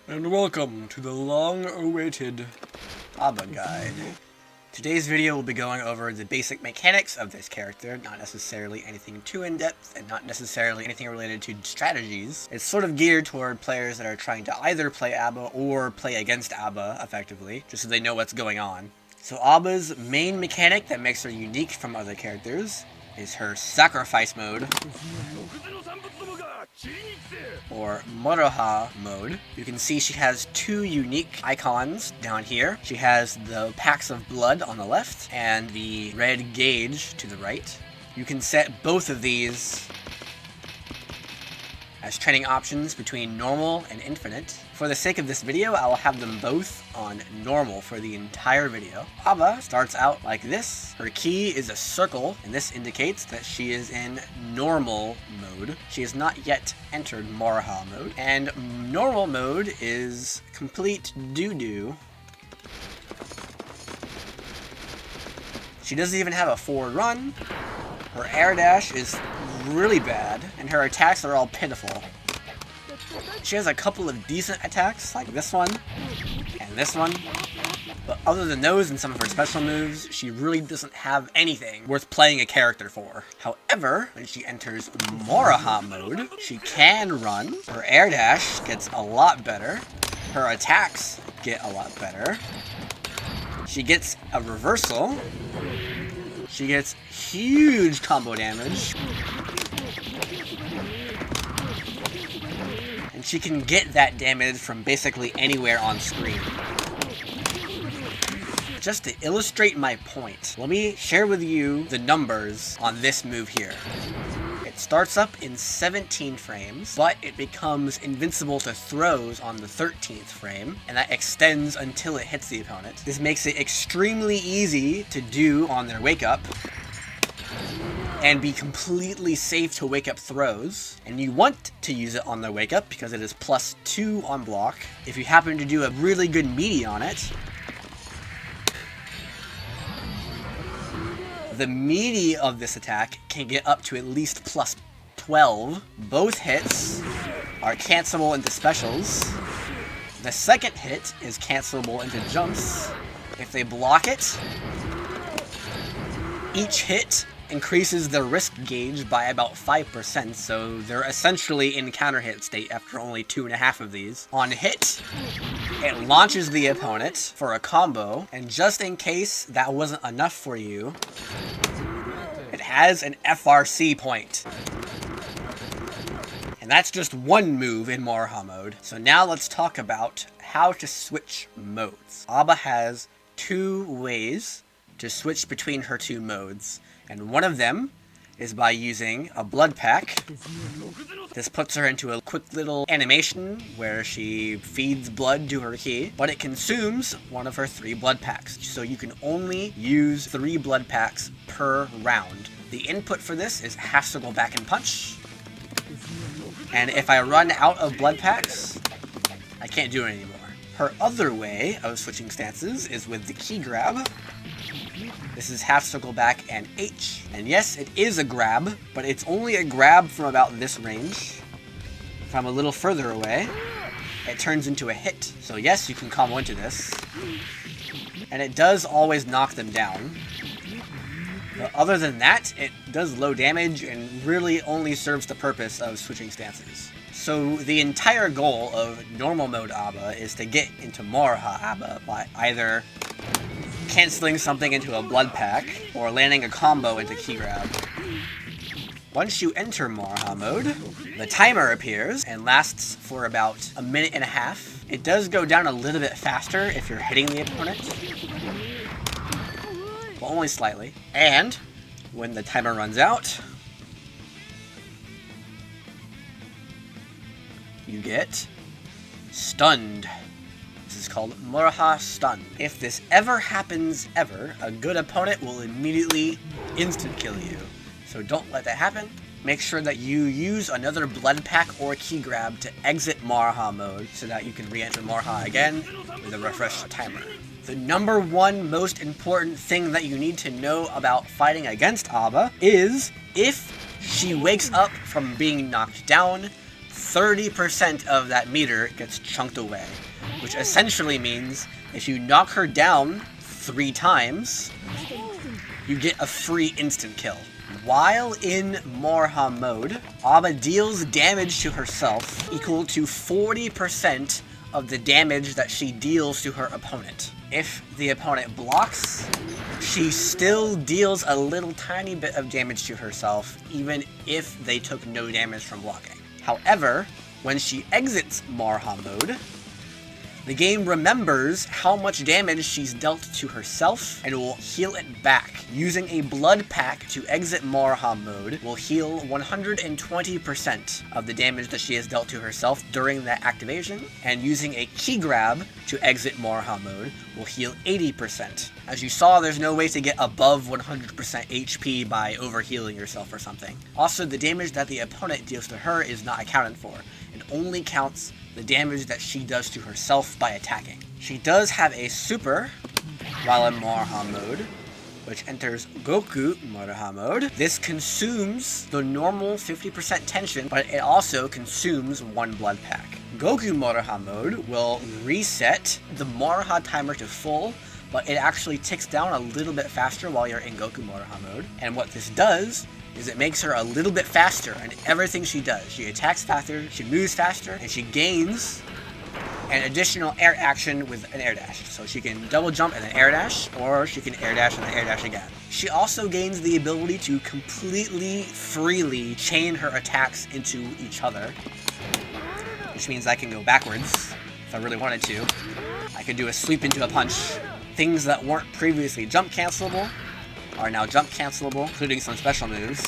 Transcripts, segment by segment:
And welcome to the long-awaited ABBA guide. Today's video will be going over the basic mechanics of this character, not necessarily anything too in-depth, and not necessarily anything related to strategies. It's sort of geared toward players that are trying to either play ABBA or play against ABBA, effectively, just so they know what's going on. So ABBA's main mechanic that makes her unique from other characters is her sacrifice mode, or Moroha Mode. You can see she has two unique icons down here. She has the packs of blood on the left and the red gauge to the right. You can set both of these as training options between normal and infinite. For the sake of this video, I will have them both on normal for the entire video. ABBA starts out like this. Her key is a circle, and this indicates that she is in normal mode. She has not yet entered Moroha mode, and normal mode is complete doo-doo. She doesn't even have a forward run. Her air dash is really bad, and her attacks are all pitiful. She has a couple of decent attacks, like this one, and this one, but other than those and some of her special moves, she really doesn't have anything worth playing a character for. However, when she enters Moroha mode, she can run, her air dash gets a lot better, her attacks get a lot better, she gets a reversal, she gets huge combo damage, and she can get that damage from basically anywhere on screen. Just to illustrate my point, let me share with you the numbers on this move here. It starts up in 17 frames, but it becomes invincible to throws on the 13th frame, and that extends until it hits the opponent. This makes it extremely easy to do on their wake up, and be completely safe to wake up throws, and you want to use it on the wake up because it is +2 on block. If you happen to do a really good meaty on it, the meaty of this attack can get up to at least +12. Both hits are cancelable into specials. The second hit is cancelable into jumps. If they block it, each hit increases the risk gauge by about 5%, so they're essentially in counter hit state after only 2.5 of these. On hit, it launches the opponent for a combo, and just in case that wasn't enough for you, it has an FRC point. And that's just one move in Moroha mode. So now let's talk about how to switch modes. ABBA has two ways to switch between her two modes, and one of them is by using a blood pack. This puts her into a quick little animation where she feeds blood to her key, but it consumes one of her 3 blood packs, so you can only use 3 blood packs per round. The input for this is half circle back and punch, and if I run out of blood packs, I can't do it anymore. Her other way of switching stances is with the key grab. This is half circle back and H. And yes, it is a grab, but it's only a grab from about this range. If I'm a little further away, it turns into a hit. So yes, you can combo into this. And it does always knock them down. But other than that, it does low damage and really only serves the purpose of switching stances. So the entire goal of normal mode ABBA is to get into Moroha ABBA by either canceling something into a blood pack, or landing a combo into key grab. Once you enter Moroha mode, the timer appears and lasts for about 1.5 minutes. It does go down a little bit faster if you're hitting the opponent, but only slightly. And when the timer runs out, you get stunned. This is called Moroha Stun. If this ever happens ever, a good opponent will immediately instant kill you. So don't let that happen. Make sure that you use another blood pack or key grab to exit Moroha mode so that you can re-enter Moroha again with a refreshed timer. The number one most important thing that you need to know about fighting against ABBA is if she wakes up from being knocked down, 30% of that meter gets chunked away, which essentially means if you knock her down 3 times, you get a free instant kill. While in Moroha Mode, Aba deals damage to herself equal to 40% of the damage that she deals to her opponent. If the opponent blocks, she still deals a little tiny bit of damage to herself, even if they took no damage from blocking. However, when she exits Moroha Mode, the game remembers how much damage she's dealt to herself and will heal it back. Using a blood pack to exit Moroha Mode will heal 120% of the damage that she has dealt to herself during that activation, and using a key grab to exit Moroha Mode will heal 80%. As you saw, there's no way to get above 100% HP by overhealing yourself or something. Also, the damage that the opponent deals to her is not accounted for. It only counts the damage that she does to herself by attacking. She does have a super while in Moroha Mode, which enters Goku Moroha Mode. This consumes the normal 50% tension, but it also consumes 1 blood pack. Goku Moroha Mode will reset the Moroha timer to full, but it actually ticks down a little bit faster while you're in Goku Moroha Mode. And what this does is it makes her a little bit faster in everything she does. She attacks faster, she moves faster, and she gains an additional air action with an air dash. So she can double jump and then air dash, or she can air dash and then air dash again. She also gains the ability to completely, freely chain her attacks into each other, which means I can go backwards if I really wanted to. I could do a sweep into a punch. Things that weren't previously jump cancelable are now jump cancelable, including some special moves.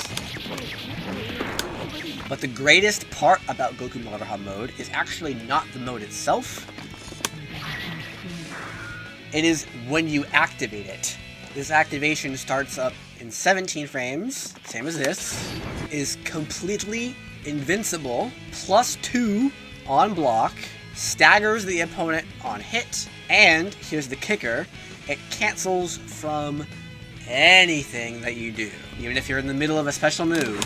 But the greatest part about Goku Moroha Mode is actually not the mode itself. It is when you activate it. This activation starts up in 17 frames, same as this, is completely invincible, +2 on block, staggers the opponent on hit, and here's the kicker, it cancels from anything that you do. Even if you're in the middle of a special move,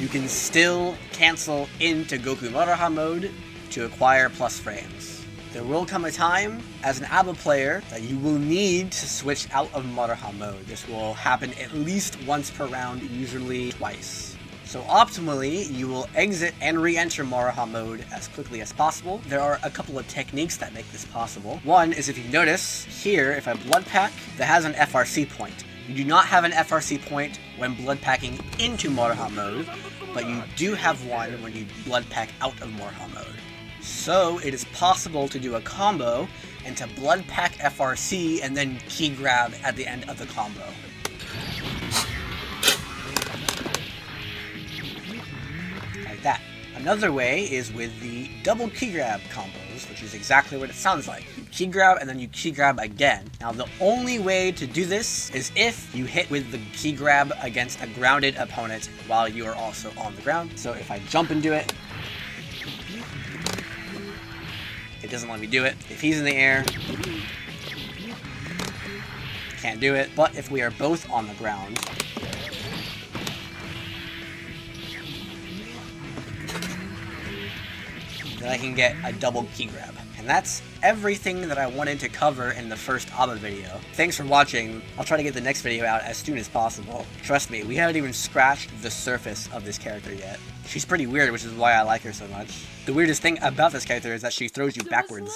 you can still cancel into Goku Moroha Mode to acquire plus frames. There will come a time, as an ABBA player, that you will need to switch out of Moroha Mode. This will happen at least once per round, usually twice. So optimally, you will exit and re-enter Moroha Mode as quickly as possible. There are a couple of techniques that make this possible. One is, if you notice, here, if I blood pack, that has an FRC point. You do not have an FRC point when blood packing into Moroha Mode, but you do have one when you blood pack out of Moroha Mode. So it is possible to do a combo and to blood pack FRC and then key grab at the end of the combo. That. Another way is with the double key grab combos, which is exactly what it sounds like. You key grab and then you key grab again. Now the only way to do this is if you hit with the key grab against a grounded opponent while you are also on the ground. So if I jump and do it, it doesn't let me do it. If he's in the air, can't do it. But if we are both on the ground, then I can get a double key grab. And that's everything that I wanted to cover in the first ABBA video. Thanks for watching. I'll try to get the next video out as soon as possible. Trust me, we haven't even scratched the surface of this character yet. She's pretty weird, which is why I like her so much. The weirdest thing about this character is that she throws you backwards.